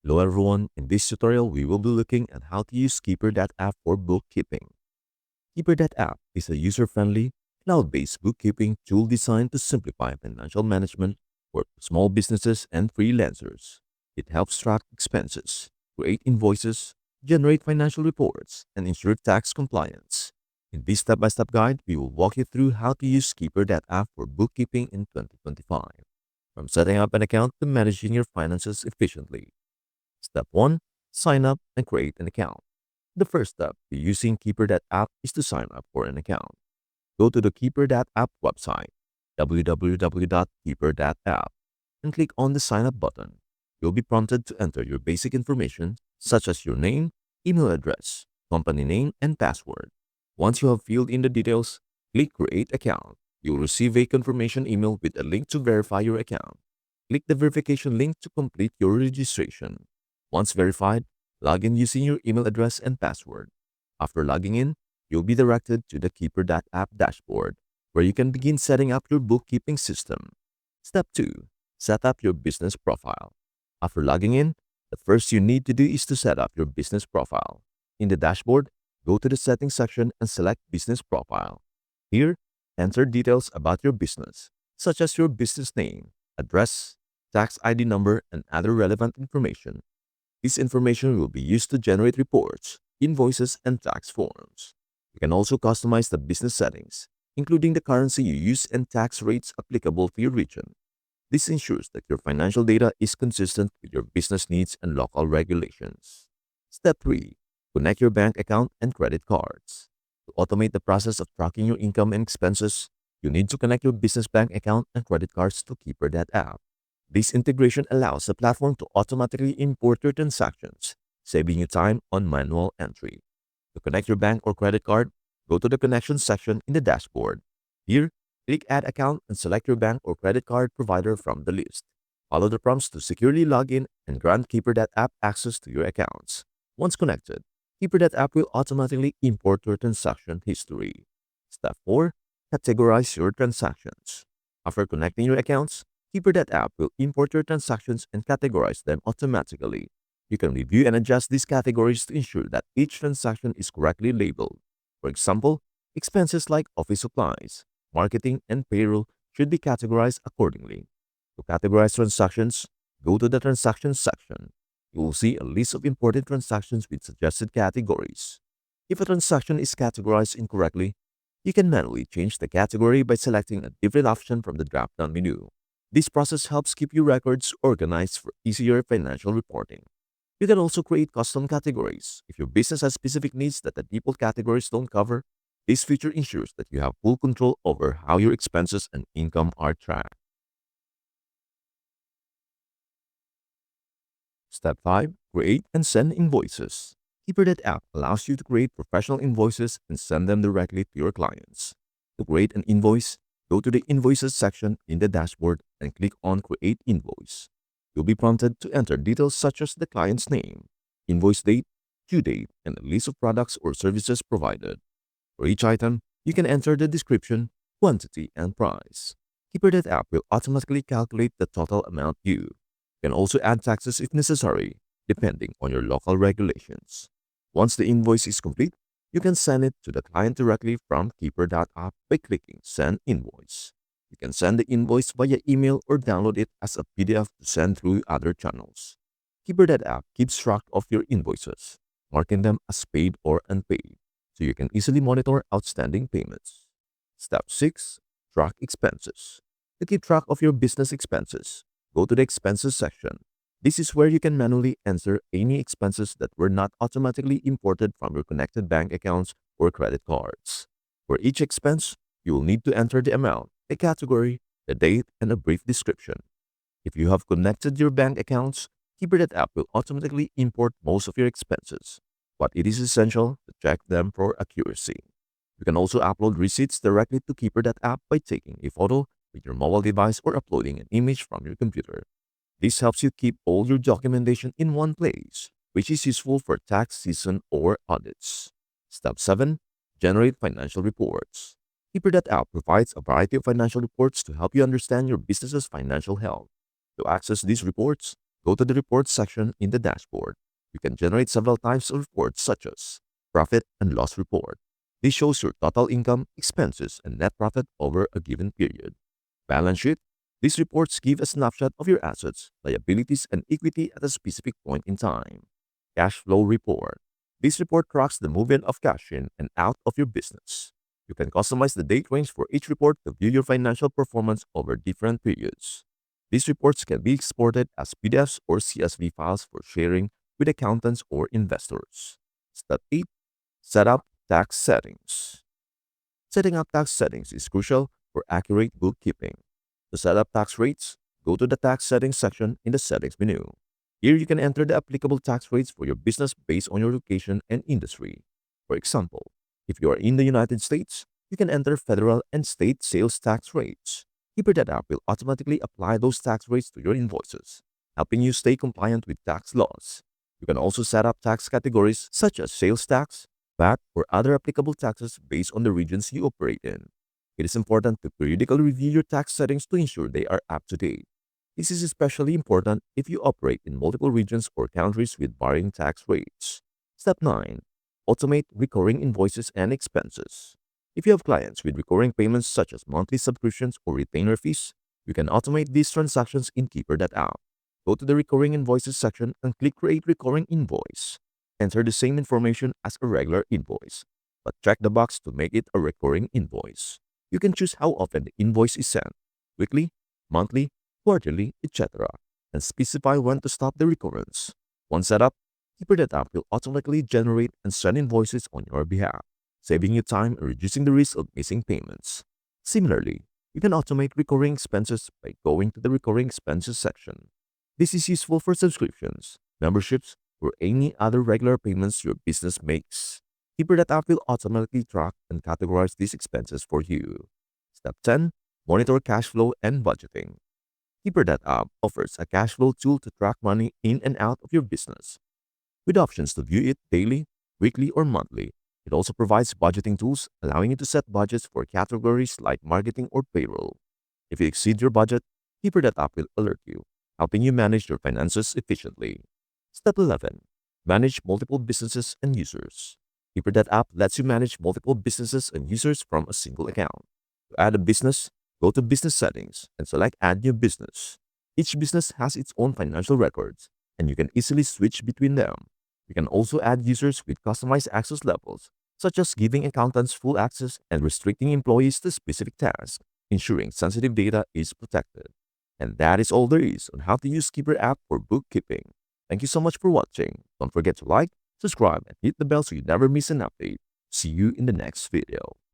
Hello everyone, in this tutorial we will be looking at how to use Keeper.app for bookkeeping. Keeper.app is a user-friendly, cloud-based bookkeeping tool designed to simplify financial management for small businesses and freelancers. It helps track expenses, create invoices, generate financial reports, and ensure tax compliance. In this step-by-step guide, we will walk you through how to use Keeper.app for bookkeeping in 2025, from setting up an account to managing your finances efficiently. Step 1. Sign up and create an account. The first step to using Keeper.app is to sign up for an account. Go to the Keeper.app website, www.keeper.app, and click on the Sign Up button. You'll be prompted to enter your basic information such as your name, email address, company name, and password. Once you have filled in the details, click Create Account. You'll receive a confirmation email with a link to verify your account. Click the verification link to complete your registration. Once verified, log in using your email address and password. After logging in, you'll be directed to the Keeper.app dashboard, where you can begin setting up your bookkeeping system. Step 2. Set up your business profile. After logging in, the first you need to do is to set up your business profile. In the dashboard, go to the Settings section and select Business Profile. Here, enter details about your business, such as your business name, address, tax ID number, and other relevant information. This information will be used to generate reports, invoices, and tax forms. You can also customize the business settings, including the currency you use and tax rates applicable to your region. This ensures that your financial data is consistent with your business needs and local regulations. Step 3. Connect your bank account and credit cards. To automate the process of tracking your income and expenses, you need to connect your business bank account and credit cards to Keeper.app. This integration allows the platform to automatically import your transactions, saving you time on manual entry. To connect your bank or credit card, go to the Connections section in the dashboard. Here, click Add Account and select your bank or credit card provider from the list. Follow the prompts to securely log in and grant Keeper.app access to your accounts. Once connected, Keeper.app will automatically import your transaction history. Step 4. Categorize your transactions. After connecting your accounts, Keeper.app will import your transactions and categorize them automatically. You can review and adjust these categories to ensure that each transaction is correctly labeled. For example, expenses like office supplies, marketing, and payroll should be categorized accordingly. To categorize transactions, go to the Transactions section. You will see a list of important transactions with suggested categories. If a transaction is categorized incorrectly, you can manually change the category by selecting a different option from the drop-down menu. This process helps keep your records organized for easier financial reporting. You can also create custom categories. If your business has specific needs that the default categories don't cover, this feature ensures that you have full control over how your expenses and income are tracked. Step 5. Create and send invoices. Keeper.app allows you to create professional invoices and send them directly to your clients. To create an invoice, go to the Invoices section in the dashboard and click on Create Invoice. You'll be prompted to enter details such as the client's name, invoice date, due date, and a list of products or services provided. For each item, you can enter the description, quantity, and price. Keeper.app will automatically calculate the total amount due. You can also add taxes if necessary, depending on your local regulations. Once the invoice is complete, you can send it to the client directly from Keeper.app by clicking Send Invoice. You can send the invoice via email or download it as a PDF to send through other channels. Keeper.app keeps track of your invoices, marking them as paid or unpaid, so you can easily monitor outstanding payments. Step 6. Track expenses. To keep track of your business expenses, go to the Expenses section. This is where you can manually enter any expenses that were not automatically imported from your connected bank accounts or credit cards. For each expense, you will need to enter the amount, a category, the date, and a brief description. If you have connected your bank accounts, Keeper.app will automatically import most of your expenses, but it is essential to check them for accuracy. You can also upload receipts directly to Keeper.app by taking a photo with your mobile device or uploading an image from your computer. This helps you keep all your documentation in one place, which is useful for tax season or audits. Step 7. Generate financial reports. Keeper.app provides a variety of financial reports to help you understand your business's financial health. To access these reports, go to the Reports section in the dashboard. You can generate several types of reports such as Profit and Loss Report. This shows your total income, expenses, and net profit over a given period. Balance Sheet. These reports give a snapshot of your assets, liabilities, and equity at a specific point in time. Cash Flow Report. This report tracks the movement of cash in and out of your business. You can customize the date range for each report to view your financial performance over different periods. These reports can be exported as PDFs or CSV files for sharing with accountants or investors. Step 8. Set up tax settings. Setting up tax settings is crucial for accurate bookkeeping. To set up tax rates, go to the Tax Settings section in the Settings menu. Here you can enter the applicable tax rates for your business based on your location and industry. For example, if you are in the United States, you can enter federal and state sales tax rates. Keeper.app will automatically apply those tax rates to your invoices, helping you stay compliant with tax laws. You can also set up tax categories such as sales tax, VAT, or other applicable taxes based on the regions you operate in. It is important to periodically review your tax settings to ensure they are up to date. This is especially important if you operate in multiple regions or countries with varying tax rates. Step 9. Automate recurring invoices and expenses. If you have clients with recurring payments such as monthly subscriptions or retainer fees, you can automate these transactions in Keeper.app. Go to the Recurring Invoices section and click Create Recurring Invoice. Enter the same information as a regular invoice, but check the box to make it a recurring invoice. You can choose how often the invoice is sent, weekly, monthly, quarterly, etc., and specify when to stop the recurrence. Once set up, Keeper.app will automatically generate and send invoices on your behalf, saving you time and reducing the risk of missing payments. Similarly, you can automate recurring expenses by going to the Recurring Expenses section. This is useful for subscriptions, memberships, or any other regular payments your business makes. Keeper.app will automatically track and categorize these expenses for you. Step 10. Monitor cash flow and budgeting. Keeper.app offers a cash flow tool to track money in and out of your business. With options to view it daily, weekly, or monthly, it also provides budgeting tools, allowing you to set budgets for categories like marketing or payroll. If you exceed your budget, Keeper.app will alert you, helping you manage your finances efficiently. Step 11. Manage multiple businesses and users. Keeper.app lets you manage multiple businesses and users from a single account. To add a business, go to Business Settings and select Add New Business. Each business has its own financial records, and you can easily switch between them. You can also add users with customized access levels, such as giving accountants full access and restricting employees to specific tasks, ensuring sensitive data is protected. And that is all there is on how to use Keeper.app for bookkeeping. Thank you so much for watching. Don't forget to like, subscribe, and hit the bell so you never miss an update. See you in the next video.